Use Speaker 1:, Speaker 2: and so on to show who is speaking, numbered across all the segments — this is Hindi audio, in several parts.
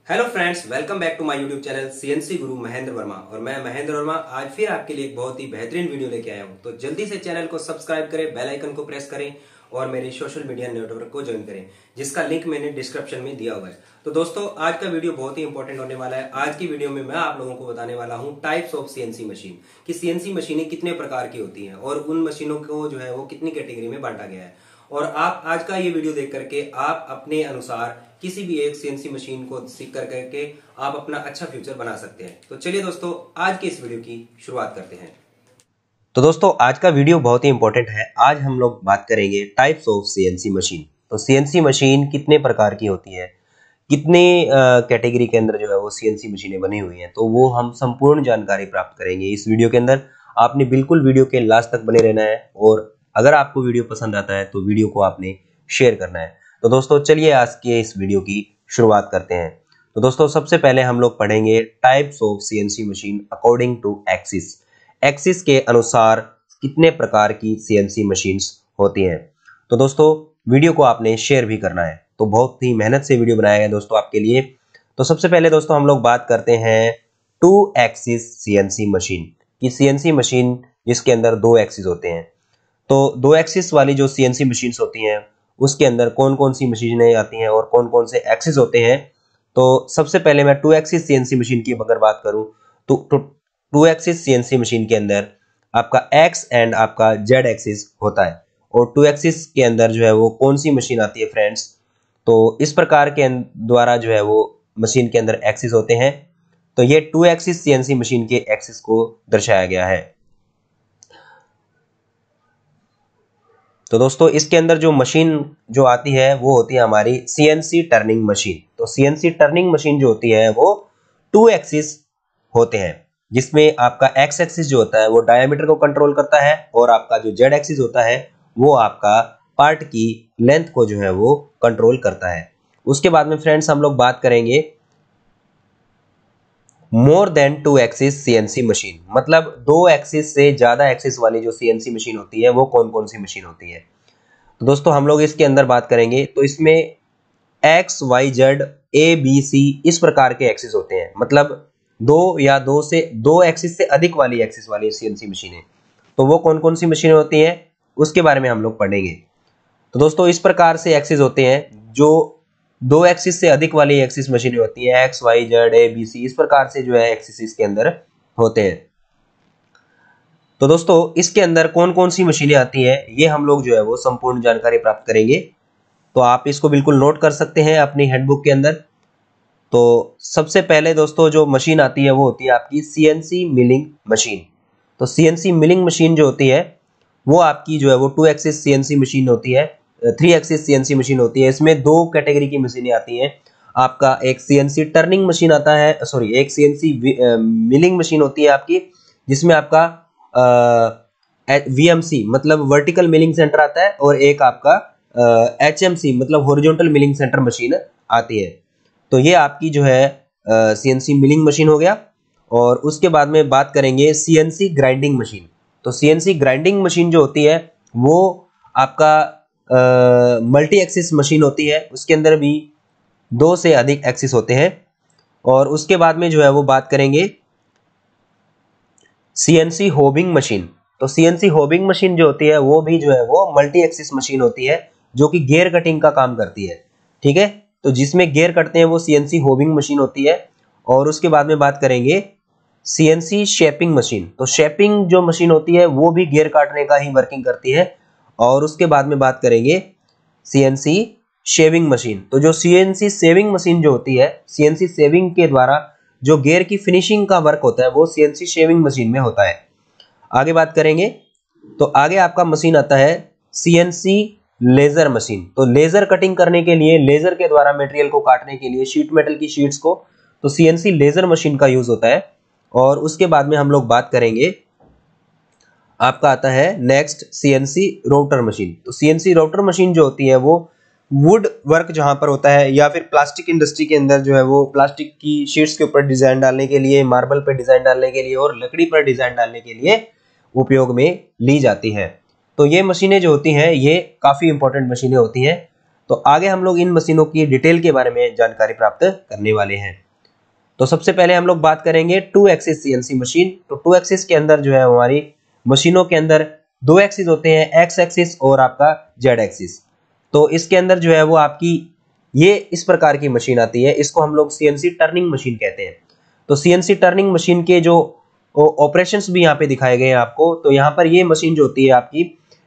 Speaker 1: Hello friends, welcome back to my YouTube channel CNC Guru Mahendra Verma. और मैं महेंद्र वर्मा आज फिर आपके लिए एक बहुत ही बेहतरीन वीडियो लेके आया हूं। तो जल्दी से चैनल को सब्सक्राइब करें, बेल आइकन को प्रेस करें और मेरे सोशल मीडिया नेटवर्क को ज्वाइन करें, जिसका लिंक मैंने डिस्क्रिप्शन में दिया हुआ है। तो दोस्तों, आज का वीडियो बहुत ही इंपॉर्टेंट होने वाला है। आज की वीडियो में मैं आप लोगों को बताने वाला हूं टाइप्स ऑफ सीएनसी मशीन, कि सीएनसी मशीनें कितने प्रकार की होती हैं और उन मशीनों को जो है वो कितनी कैटेगरी में बांटा गया है। और आप आज का ये वीडियो देख करके आप अपने अनुसार किसी भी एक सीएनसी मशीन को सीख कर करके आप अपना अच्छा फ्यूचर बना सकते हैं। तो चलिए दोस्तों, आज के इस वीडियो की शुरुआत करते हैं।
Speaker 2: तो दोस्तों, आज का वीडियो बहुत ही इंपॉर्टेंट है। आज हम लोग बात करेंगे टाइप्स ऑफ सीएनसी मशीन। तो सीएनसी मशीन कितने प्रकार की होती है, कितने कैटेगरी के अंदर जो है वो सीएनसी मशीनें बनी हुई हैं, तो वो हम संपूर्ण जानकारी प्राप्त करेंगे इस वीडियो के अंदर। आपने बिल्कुल वीडियो के लास्ट तक बने रहना है और अगर आपको वीडियो पसंद आता है तो वीडियो को आपने शेयर करना है। तो दोस्तों, चलिए आज के इस वीडियो की शुरुआत करते हैं। तो दोस्तों, सबसे पहले हम लोग पढ़ेंगे types of CNC machine according to axis. Axis के अनुसार कितने प्रकार की सीएनसी मशीन्स होती हैं। तो दोस्तों, वीडियो को आपने शेयर भी करना है। तो बहुत ही मेहनत से वीडियो बनाया है दोस्तों आपके लिए। तो सबसे पहले दोस्तों हम लोग बात करते हैं टू एक्सिस सीएनसी मशीन की। सीएनसी मशीन जिसके अंदर दो एक्सिस होते हैं। तो दो एक्सिस वाली जो सीएनसी मशीन्स होती हैं उसके अंदर कौन कौन सी मशीनें आती हैं और कौन कौन से एक्सिस होते हैं। तो सबसे पहले मैं टू एक्सिस सीएनसी मशीन की अगर बात करूं तो टू एक्सिस सीएनसी मशीन के अंदर आपका एक्स एंड आपका जेड एक्सिस होता है। और टू एक्सिस के अंदर जो है वो कौन सी मशीन आती है फ्रेंड्स, तो इस प्रकार के द्वारा जो है वो मशीन के अंदर एक्सिस होते हैं। तो ये टू एक्सिस सीएनसी मशीन के एक्सिस को दर्शाया गया है। तो दोस्तों, इसके अंदर जो मशीन जो आती है वो होती है हमारी सीएनसी टर्निंग मशीन। तो सीएनसी टर्निंग मशीन जो होती है वो टू एक्सिस होते हैं, जिसमें आपका एक्स एक्सिस जो होता है वो डायमीटर को कंट्रोल करता है और आपका जो जेड एक्सिस होता है वो आपका पार्ट की लेंथ को जो है वो कंट्रोल करता है। उसके बाद में फ्रेंड्स हम लोग बात करेंगे more than two axis CNC machine, मतलब दो एक्सिस से ज्यादा एक्सिस वाली जो सीएनसी मशीन होती है वो कौन कौन सी मशीन होती है। तो दोस्तों हम लोग इसके अंदर बात करेंगे। तो इसमें X Y Z A B C इस प्रकार के एक्सिस होते हैं, मतलब दो एक्सिस से अधिक वाली एक्सिस वाली सीएनसी मशीनें। तो वो कौन कौन सी मशीनें होती हैं उसके बारे में हम लोग पढ़ेंगे। तो दोस्तों, इस प्रकार से एक्सिस होते हैं जो दो एक्सिस से अधिक वाली एक्सिस मशीनें होती है, X Y Z A B C, इस प्रकार से जो है एक्सिस इसके अंदर होते हैं। तो दोस्तों, इसके अंदर कौन कौन सी मशीनें आती हैं ये हम लोग जो है वो संपूर्ण जानकारी प्राप्त करेंगे। तो आप इसको बिल्कुल नोट कर सकते हैं अपनी हैंडबुक के अंदर। तो सबसे पहले दोस्तों जो मशीन आती है वो होती है आपकी सीएनसी मिलिंग मशीन। तो सीएनसी मिलिंग मशीन जो होती है वो आपकी जो है वो टू एक्सिस सीएनसी मशीन होती है, थ्री एक्सिस सीएनसी मशीन होती है। इसमें दो कैटेगरी की मशीनें आती हैं। आपका एक सीएनसी टर्निंग मशीन आता है, सॉरी एक सीएनसी मिलिंग मशीन होती है आपकी, जिसमें आपका वीएमसी मतलब वर्टिकल मिलिंग सेंटर आता है, और एक आपका एचएमसी मतलब हॉरिजॉन्टल मिलिंग सेंटर मशीन आती है। तो ये आपकी जो है सीएनसी मिलिंग मशीन हो गया। और उसके बाद में बात करेंगे सीएनसी ग्राइंडिंग मशीन। तो सीएनसी ग्राइंडिंग मशीन जो होती है वो आपका मल्टी एक्सिस मशीन होती है। उसके अंदर भी दो से अधिक एक्सिस होते हैं। और उसके बाद में जो है वो बात करेंगे सीएनसी होबिंग मशीन। तो सीएनसी होबिंग मशीन जो होती है वो भी जो है वो मल्टी एक्सिस मशीन होती है, जो कि गियर कटिंग का काम करती है। ठीक है, तो जिसमें गियर कटते हैं वो सीएनसी होबिंग मशीन होती है। और उसके बाद में बात करेंगे सीएनसी शेपिंग मशीन। तो शेपिंग जो मशीन होती है वो भी गियर काटने का ही वर्किंग करती है। और उसके बाद में बात करेंगे सीएनसी शेविंग मशीन। तो जो सीएनसी शेविंग मशीन जो होती है, सीएनसी शेविंग के द्वारा जो गियर की फिनिशिंग का वर्क होता है वो सीएनसी शेविंग मशीन में होता है। आगे बात करेंगे तो आगे आपका मशीन आता है सीएनसी लेजर मशीन। तो लेजर कटिंग करने के लिए, लेजर के द्वारा मटेरियल को काटने के लिए शीट मेटल की शीट्स को, तो सीएनसी लेजर मशीन का यूज होता है। और उसके बाद में हम लोग बात करेंगे, आपका आता है नेक्स्ट सीएनसी रोटर मशीन। तो सीएनसी रोटर मशीन जो होती है वो वुड वर्क जहां पर होता है, या फिर प्लास्टिक इंडस्ट्री के अंदर जो है वो प्लास्टिक की शीट्स के ऊपर डिजाइन डालने के लिए, मार्बल पर डिजाइन डालने के लिए और लकड़ी पर डिजाइन डालने के लिए उपयोग में ली जाती है। तो ये मशीनें जो होती हैं ये काफी इंपॉर्टेंट मशीनें होती हैं। तो आगे हम लोग इन मशीनों की डिटेल के बारे में जानकारी प्राप्त करने वाले हैं। तो सबसे पहले हम लोग बात करेंगे 2 एक्सिस सीएनसी मशीन। तो 2 एक्सिस के अंदर जो है हमारी मशीनों के अंदर 2 एक्सिस होते हैं, एक्स एक्सिस और आपका जेड एक्सिस। तो इसके अंदर जो है वो आपकी ये इस प्रकार की मशीन आती है, इसको हम लोग सीएनसी टर्निंग मशीन कहते हैं। तो सीएनसी टर्निंग मशीन के जो ऑपरेशंस भी यहाँ पे दिखाए गए हैं आपको। तो यहाँ पर ये मशीन जो होती है आपकी,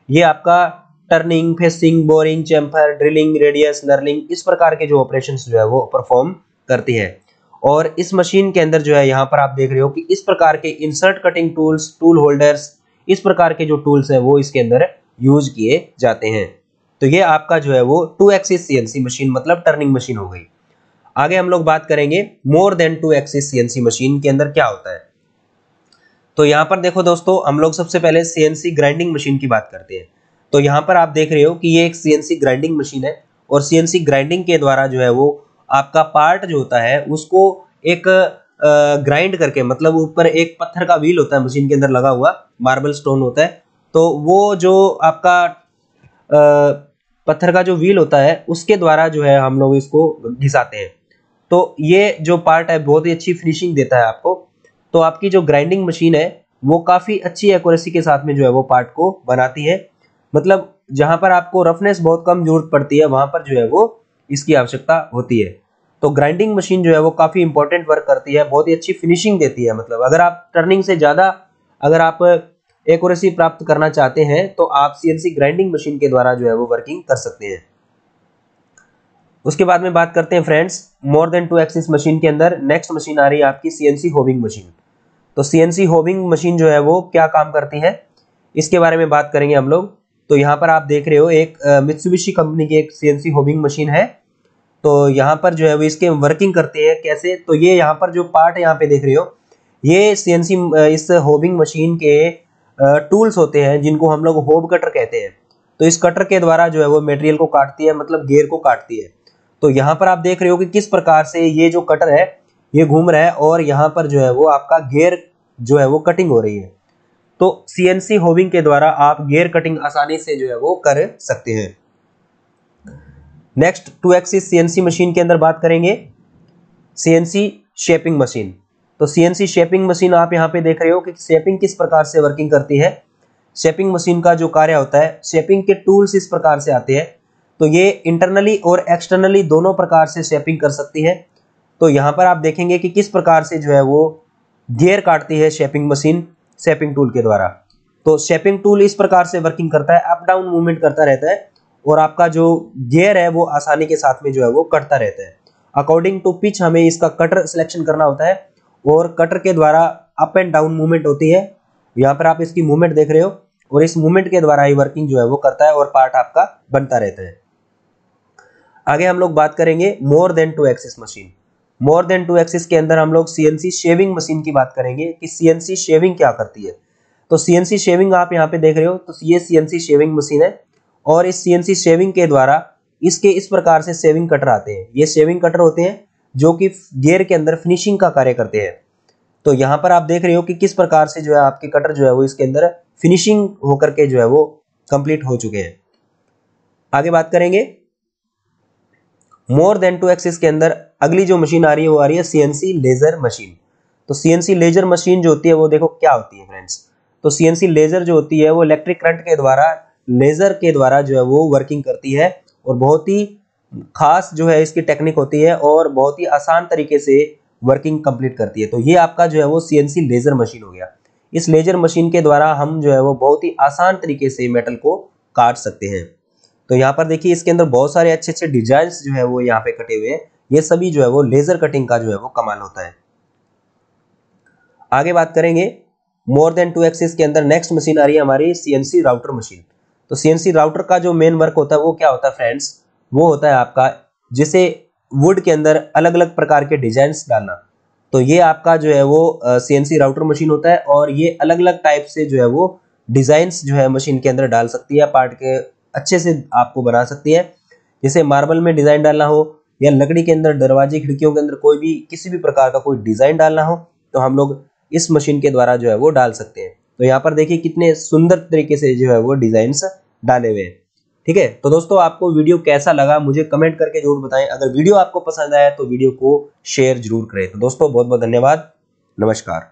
Speaker 2: ये आपका turning, facing, boring, chamfer, drilling, radius, knurling, इस प्रकार के जो ऑपरेशंस जो है वो परफॉर्म करती है। और इस मशीन के अंदर जो है यहाँ पर आप देख रहे हो कि इस प्रकार के insert cutting tools, tool holders, इस प्रकार के जो टूल्स हैं वो इसके अंदर यूज किए जाते हैं। तो ये आपका जो है वो 2 एक्सिस सीएनसी मशीन मतलब टर्निंग मशीन हो गई। आगे हम लोग बात करेंगे more then 2 axis CNC machine के अंदर क्या होता है। तो यहाँ पर देखो दोस्तों, हम लोग सबसे पहले सीएनसी ग्राइंडिंग मशीन की बात करते हैं। तो यहाँ पर आप देख रहे हो कि ये एक सीएनसी ग्राइंडिंग मशीन है और सीएनसी ग्राइंडिंग के द्वारा जो है वो आपका पार्ट जो होता है उसको एक ग्राइंड करके, मतलब ऊपर एक पत्थर का व्हील होता है मशीन के अंदर लगा हुआ, मार्बल स्टोन होता है। तो वो जो आपका पत्थर का जो व्हील होता है उसके द्वारा जो है हम लोग इसको घिसाते हैं। तो ये जो पार्ट है बहुत ही अच्छी फिनिशिंग देता है आपको। तो आपकी जो ग्राइंडिंग मशीन है वो काफी अच्छी एक्यूरेसी के साथ में जो है वो पार्ट को बनाती है। मतलब जहां पर आपको रफनेस बहुत कम जरूरत पड़ती है वहां पर जो है वो इसकी आवश्यकता होती है। तो ग्राइंडिंग मशीन जो है वो काफी इंपॉर्टेंट वर्क करती है, बहुत ही अच्छी फिनिशिंग देती है। मतलब अगर आप टर्निंग से ज्यादा अगर आप एक्यूरेसी प्राप्त करना चाहते हैं तो आप सीएनसी ग्राइंडिंग मशीन के द्वारा जो है वो वर्किंग कर सकते हैं। उसके बाद में बात करते हैं friends, more than 2 axis machine के अंदर नेक्स्ट मशीन आ रही है आपकी सीएनसी होविंग मशीन। तो सीएनसी होविंग मशीन जो है वो क्या काम करती है इसके बारे में बात करेंगे हम लोग। तो यहाँ पर आप देख रहे हो एक मित्सुबिशी कंपनी की एक सीएनसी होविंग मशीन है। तो यहाँ पर जो है वो इसके वर्किंग करते हैं कैसे, तो ये यहाँ पर जो पार्ट यहाँ पे देख रहे हो ये सीएनसी इस होविंग मशीन के टूल्स होते हैं जिनको हम लोग होब कटर कहते हैं। तो इस कटर के द्वारा जो है वो मटेरियल को काटती है, मतलब गेयर को काटती है। तो यहाँ पर आप देख रहे हो कि किस प्रकार से ये जो कटर है ये घूम रहा है और यहाँ पर जो है वो आपका गियर जो है वो कटिंग हो रही है। तो सीएनसी होविंग के द्वारा आप गियर कटिंग आसानी से जो है वो कर सकते हैं। नेक्स्ट 2 एक्सिस सीएनसी मशीन के अंदर बात करेंगे सीएनसी शेपिंग मशीन। तो सीएनसी शेपिंग मशीन आप यहाँ पे देख रहे हो कि शेपिंग किस प्रकार से वर्किंग करती है। शेपिंग मशीन का जो कार्य होता है, शेपिंग के टूल्स इस प्रकार से आते हैं। तो ये इंटरनली और एक्सटर्नली दोनों प्रकार से शेपिंग कर सकती है। तो यहाँ पर आप देखेंगे कि किस प्रकार से जो है वो गियर काटती है शेपिंग मशीन शेपिंग टूल के द्वारा। तो शेपिंग टूल इस प्रकार से वर्किंग करता है, अप डाउन मूवमेंट करता रहता है और आपका जो गियर है वो आसानी के साथ में जो है वो कटता रहता है। अकॉर्डिंग टू पिच हमें इसका कटर सिलेक्शन करना होता है और कटर के द्वारा अप एंड डाउन मूवमेंट होती है। यहाँ पर आप इसकी मूवमेंट देख रहे हो और इस मूवमेंट के द्वारा ही वर्किंग जो है वो करता है और पार्ट आपका बनता रहता है। आगे हम लोग बात करेंगे more then 2 axis machine. More than 2 axis के अंदर हम लोग सीएनसी शेविंग मशीन की बात करेंगे कि सीएनसी शेविंग क्या करती है। तो सीएनसी शेविंग आप यहाँ पे देख रहे हो, तो ये सीएनसी शेविंग मशीन है और इस सीएनसी शेविंग के द्वारा इसके इस प्रकार से शेविंग कटर आते हैं। ये शेविंग कटर होते हैं जो कि गियर के अंदर फिनिशिंग का कार्य करते हैं। तो यहाँ पर आप देख रहे हो कि किस प्रकार से जो है आपके कटर जो है वो इसके अंदर फिनिशिंग होकर के जो है वो कंप्लीट हो चुके हैं। आगे बात करेंगे मोर देन 2 एक्सिस के अंदर अगली जो मशीन आ रही है वो आ रही है सीएनसी लेजर मशीन। तो सीएनसी लेजर मशीन जो होती है वो देखो क्या होती है फ्रेंड्स। तो सीएनसी लेजर जो होती है वो इलेक्ट्रिक करंट के द्वारा, लेजर के द्वारा जो है वो वर्किंग करती है और बहुत ही खास जो है इसकी टेक्निक होती है और बहुत ही आसान तरीके से वर्किंग कंप्लीट करती है। तो ये आपका जो है वो सीएनसी लेजर मशीन हो गया। इस लेजर मशीन के द्वारा हम जो है वो बहुत ही आसान तरीके से मेटल को काट सकते हैं। तो यहाँ पर देखिए इसके अंदर बहुत सारे अच्छे अच्छे डिजाइन्स जो है वो यहाँ पे कटे हुए हैं। ये सभी जो है वो लेजर कटिंग का जो है वो कमाल होता है। आगे बात करेंगे मोर देन 2 एक्सिस के अंदर नेक्स्ट मशीन आ रही है हमारी सीएनसी राउटर मशीन। तो सीएनसी राउटर का जो मेन वर्क होता है वो क्या होता है फ्रेंड्स, वो होता है आपका जैसे वुड के अंदर अलग अलग प्रकार के डिजाइन्स डालना। तो ये आपका जो है वो सीएनसी राउटर मशीन होता है और ये अलग अलग टाइप से जो है वो डिजाइन्स जो है मशीन के अंदर डाल सकती है, पार्ट के अच्छे से आपको बना सकती है। जैसे मार्बल में डिजाइन डालना हो या लकड़ी के अंदर दरवाजे खिड़कियों के अंदर कोई भी किसी भी प्रकार का कोई डिजाइन डालना हो तो हम लोग इस मशीन के द्वारा जो है वो डाल सकते हैं। तो यहाँ पर देखिए कितने सुंदर तरीके से जो है वो डिजाइन्स डाले हुए हैं। ठीक है। तो दोस्तों आपको वीडियो कैसा लगा मुझे कमेंट करके जरूर बताएं। अगर वीडियो आपको पसंद आया तो वीडियो को शेयर जरूर करें। तो दोस्तों बहुत बहुत धन्यवाद, नमस्कार।